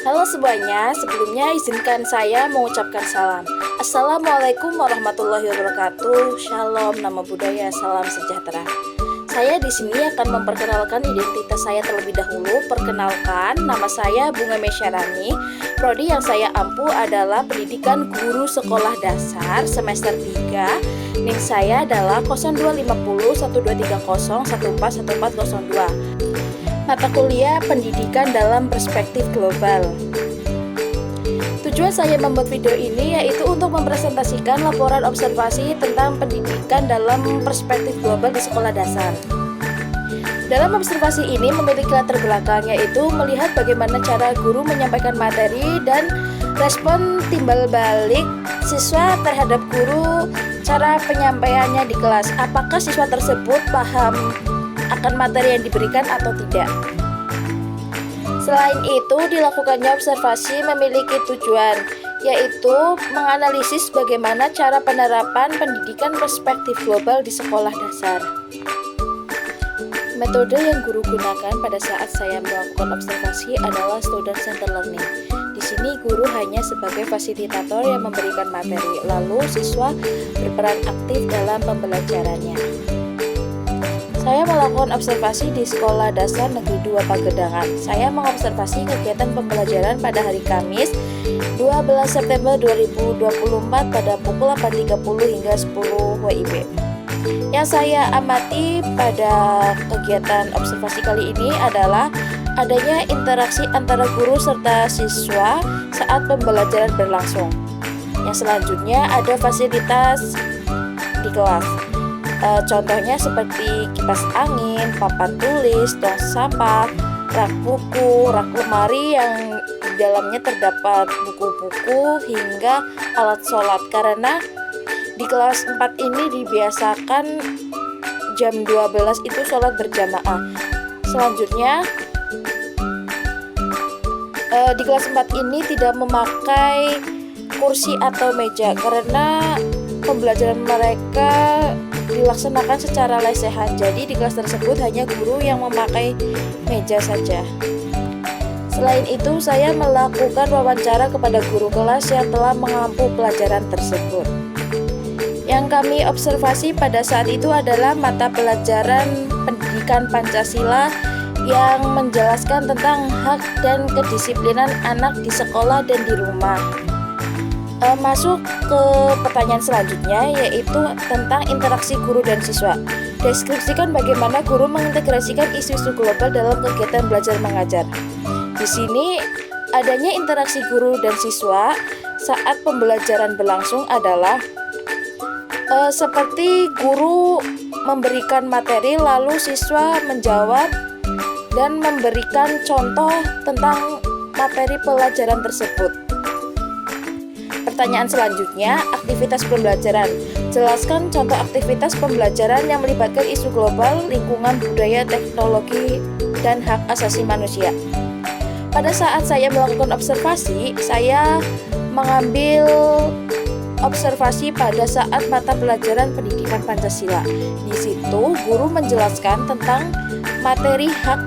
Halo semuanya, sebelumnya izinkan saya mengucapkan salam. Assalamualaikum warahmatullahi wabarakatuh. Shalom, nama budaya, salam sejahtera. Saya di sini akan memperkenalkan identitas saya terlebih dahulu. Perkenalkan, nama saya Bunga Mesyarani. Prodi yang saya ampu adalah Pendidikan Guru Sekolah Dasar semester 3. NIM saya adalah 0250 1230 141402. Mata kuliah Pendidikan dalam Perspektif Global. Tujuan saya membuat video ini yaitu untuk mempresentasikan laporan observasi tentang pendidikan dalam perspektif global di sekolah dasar. Dalam observasi ini memiliki latar belakang, yaitu melihat bagaimana cara guru menyampaikan materi dan respon timbal balik siswa terhadap guru, cara penyampaiannya di kelas. Apakah siswa tersebut paham akan materi yang diberikan atau tidak. Selain itu, dilakukannya observasi memiliki tujuan, yaitu menganalisis bagaimana cara penerapan pendidikan perspektif global di sekolah dasar. Metode yang guru gunakan pada saat saya melakukan observasi adalah student centered learning. Di sini guru hanya sebagai fasilitator yang memberikan materi, lalu siswa berperan aktif dalam pembelajarannya. Saya melakukan observasi di Sekolah Dasar Negeri 2 Pagedangan. Saya mengobservasi kegiatan pembelajaran pada hari Kamis 12 September 2024 pada pukul 8.30 hingga 10 WIB. Yang saya amati pada kegiatan observasi kali ini adalah adanya interaksi antara guru serta siswa saat pembelajaran berlangsung. Yang selanjutnya ada fasilitas di kelas. Contohnya seperti kipas angin, papan tulis, tong sampah, rak buku, rak lemari yang di dalamnya terdapat buku-buku hingga alat sholat, karena di kelas 4 ini dibiasakan jam 12 itu sholat berjamaah. Selanjutnya di kelas 4 ini tidak memakai kursi atau meja karena pembelajaran mereka dilaksanakan secara lesehan. Jadi di kelas tersebut hanya guru yang memakai meja saja. Selain itu, saya melakukan wawancara kepada guru kelas yang telah mengampu pelajaran tersebut. Yang kami observasi pada saat itu adalah mata pelajaran Pendidikan Pancasila yang menjelaskan tentang hak dan kedisiplinan anak di sekolah dan di rumah. Masuk ke pertanyaan selanjutnya, yaitu tentang interaksi guru dan siswa. Deskripsikan bagaimana guru mengintegrasikan isu-isu global dalam kegiatan belajar mengajar. Di sini adanya interaksi guru dan siswa saat pembelajaran berlangsung adalah seperti guru memberikan materi lalu siswa menjawab dan memberikan contoh tentang materi pelajaran tersebut. Pertanyaan selanjutnya, aktivitas pembelajaran. Jelaskan contoh aktivitas pembelajaran yang melibatkan isu global, lingkungan, budaya, teknologi, dan hak asasi manusia. Pada saat saya melakukan observasi, saya mengambil observasi pada saat mata pelajaran Pendidikan Pancasila. Di situ, guru menjelaskan tentang materi hak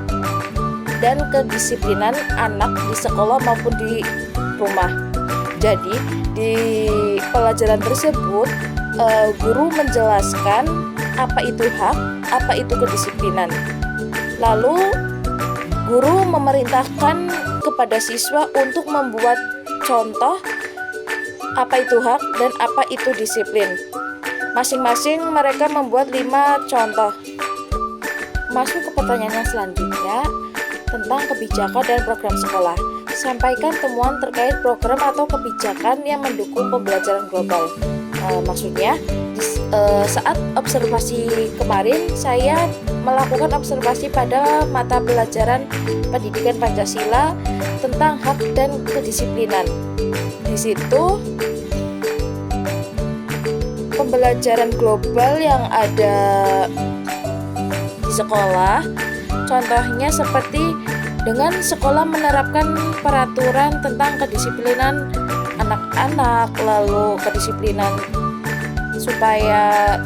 dan kedisiplinan anak di sekolah maupun di rumah. Jadi di pelajaran tersebut guru menjelaskan apa itu hak, apa itu kedisiplinan. Lalu guru memerintahkan kepada siswa untuk membuat contoh apa itu hak dan apa itu disiplin. Masing-masing mereka membuat 5 contoh. Masuk ke pertanyaan yang selanjutnya tentang kebijakan dan program sekolah. Sampaikan temuan terkait program atau kebijakan yang mendukung pembelajaran global. Maksudnya saat observasi kemarin saya melakukan observasi pada mata pelajaran Pendidikan Pancasila tentang hak dan kedisiplinan. Di situ pembelajaran global yang ada di sekolah, contohnya seperti dengan sekolah menerapkan peraturan tentang kedisiplinan anak-anak, lalu kedisiplinan supaya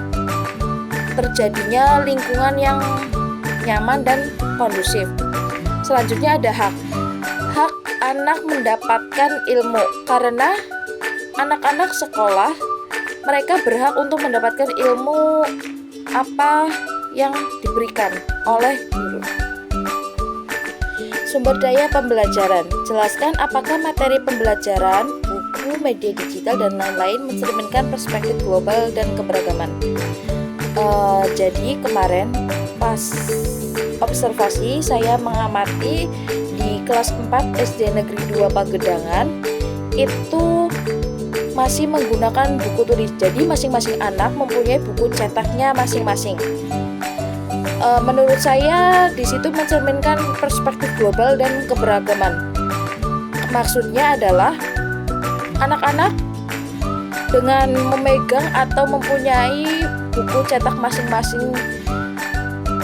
terjadinya lingkungan yang nyaman dan kondusif. Selanjutnya ada hak. Hak anak mendapatkan ilmu, karena anak-anak sekolah mereka berhak untuk mendapatkan ilmu apa yang diberikan oleh guru. Sumber daya pembelajaran. Jelaskan apakah materi pembelajaran, buku, media digital, dan lain-lain mencerminkan perspektif global dan keberagaman. Jadi kemarin pas observasi saya mengamati di kelas 4 SD Negeri 2 Pagedangan itu masih menggunakan buku tulis. Jadi masing-masing anak mempunyai buku cetaknya masing-masing. Menurut saya di situ mencerminkan perspektif global dan keberagaman. Maksudnya adalah anak-anak dengan memegang atau mempunyai buku cetak masing-masing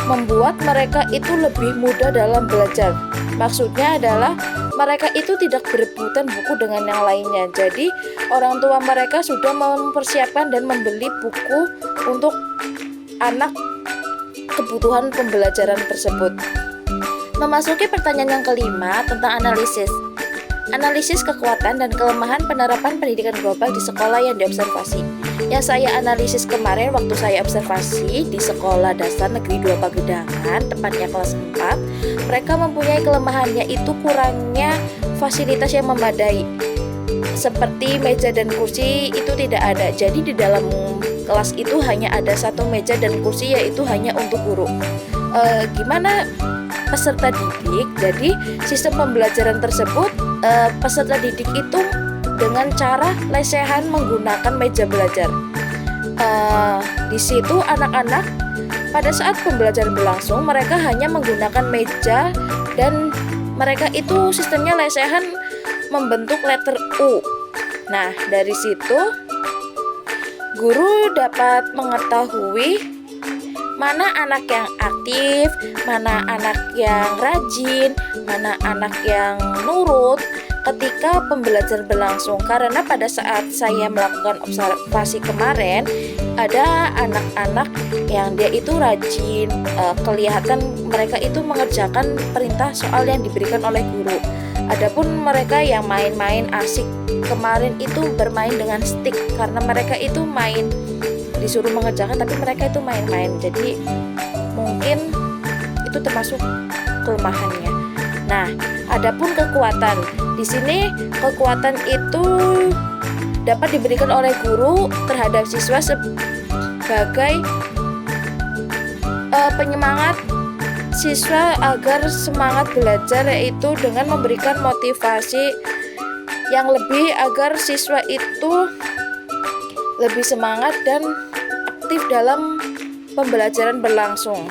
membuat mereka itu lebih mudah dalam belajar. Maksudnya adalah mereka itu tidak berebutan buku dengan yang lainnya. Jadi orang tua mereka sudah mempersiapkan dan membeli buku untuk anak kebutuhan pembelajaran tersebut. Memasuki pertanyaan yang kelima tentang analisis. Analisis kekuatan dan kelemahan penerapan pendidikan global di sekolah yang diobservasi. Yang saya analisis kemarin waktu saya observasi di Sekolah Dasar Negeri 2 Pagedangan, tepatnya kelas 4, mereka mempunyai kelemahannya itu kurangnya fasilitas yang memadai. Seperti meja dan kursi itu tidak ada. Jadi di dalam kelas itu hanya ada satu meja dan kursi, yaitu hanya untuk guru. Gimana peserta didik? Jadi sistem pembelajaran tersebut peserta didik itu dengan cara lesehan menggunakan meja belajar. Di situ anak-anak pada saat pembelajaran berlangsung mereka hanya menggunakan meja dan mereka itu sistemnya lesehan membentuk letter U. Nah, dari situ guru dapat mengetahui mana anak yang aktif, mana anak yang rajin, mana anak yang nurut ketika pembelajaran berlangsung. Karena pada saat saya melakukan observasi kemarin, ada anak-anak yang dia itu rajin, kelihatan mereka itu mengerjakan perintah soal yang diberikan oleh guru. Adapun mereka yang main-main asik kemarin itu bermain dengan stick, karena mereka itu main disuruh mengerjakan tapi mereka itu main-main. Jadi mungkin itu termasuk kelemahannya. Nah, adapun kekuatan. Di sini kekuatan itu dapat diberikan oleh guru terhadap siswa sebagai penyemangat siswa agar semangat belajar, yaitu dengan memberikan motivasi yang lebih agar siswa itu lebih semangat dan aktif dalam pembelajaran berlangsung.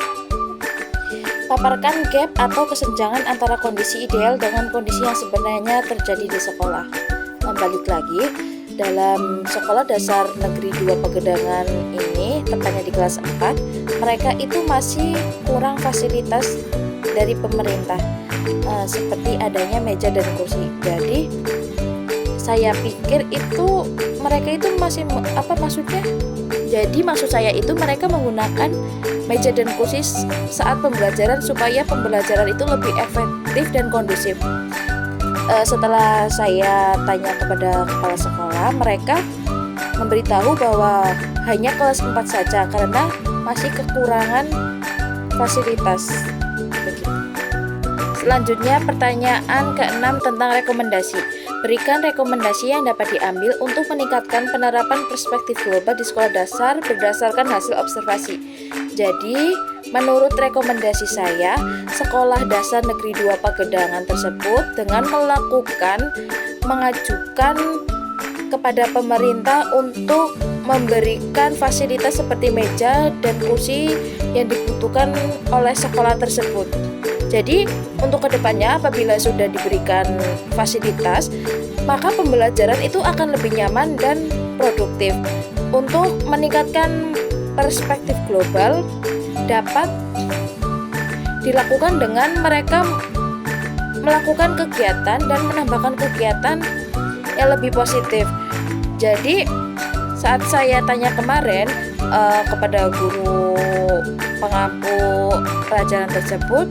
Paparkan gap atau kesenjangan antara kondisi ideal dengan kondisi yang sebenarnya terjadi di sekolah. Balik lagi, dalam Sekolah Dasar Negeri 2 Pagedangan ini, tepatnya di kelas 4, mereka itu masih kurang fasilitas dari pemerintah, seperti adanya meja dan kursi. Jadi saya pikir itu mereka itu masih maksudnya? Jadi maksud saya itu mereka menggunakan meja dan kursi saat pembelajaran supaya pembelajaran itu lebih efektif dan kondusif. Setelah saya tanya kepada kepala sekolah, mereka memberitahu bahwa hanya kelas 4 saja karena masih kekurangan fasilitas. Begitu. Selanjutnya pertanyaan ke-6 tentang rekomendasi. Berikan rekomendasi yang dapat diambil untuk meningkatkan penerapan perspektif global di sekolah dasar berdasarkan hasil observasi. Jadi, menurut rekomendasi saya, Sekolah Dasar Negeri 2 Pagedangan tersebut dengan mengajukan kepada pemerintah untuk memberikan fasilitas seperti meja dan kursi yang dibutuhkan oleh sekolah tersebut. Jadi untuk kedepannya apabila sudah diberikan fasilitas, maka pembelajaran itu akan lebih nyaman dan produktif. Untuk meningkatkan perspektif global dapat dilakukan dengan mereka melakukan kegiatan dan menambahkan kegiatan yang lebih positif. Jadi saat saya tanya kemarin kepada guru pengampu pelajaran tersebut,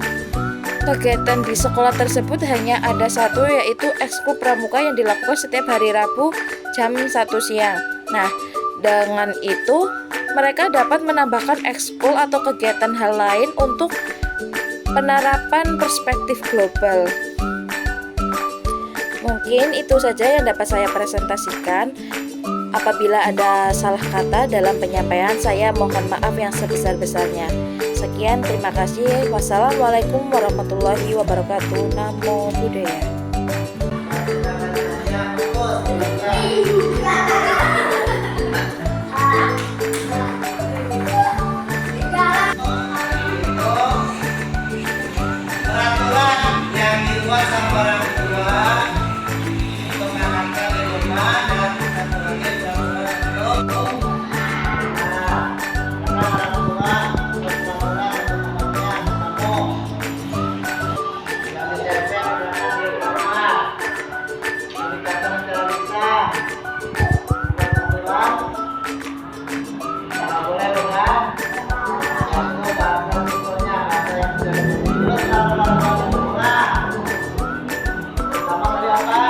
Kegiatan di sekolah tersebut hanya ada satu, yaitu ekskul pramuka yang dilakukan setiap hari Rabu jam 1 siang. Nah, dengan itu mereka dapat menambahkan ekskul atau kegiatan hal lain untuk penerapan perspektif global. Mungkin itu saja yang dapat saya presentasikan. Apabila ada salah kata dalam penyampaian, saya mohon maaf yang sebesar-besarnya. Sekian, terima kasih. Wassalamualaikum warahmatullahi wabarakatuh. Namo Buddhaya. Peraturan yang dibuat sama orang tua untuk menanamkan di rumah dan satu lagi peraturan untuk orang tua untuk melakukan teman-temannya ketemu yang ditempel adalah di rumah dikatakan secara bisa pulang nggak boleh pulang aku bakal pokoknya ada yang terus lama-lama pulang sama tadi apa?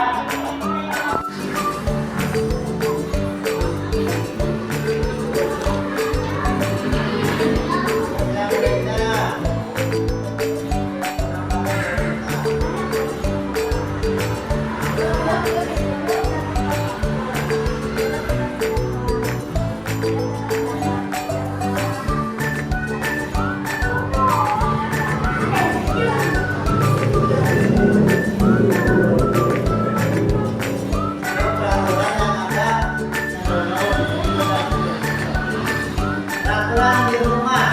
Peraturan di rumah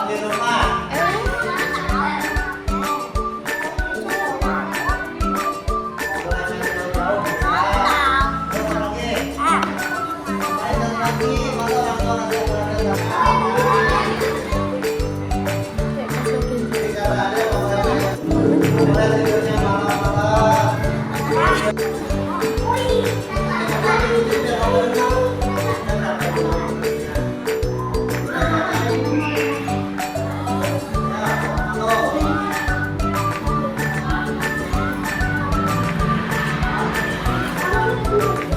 di rumah. Thank you.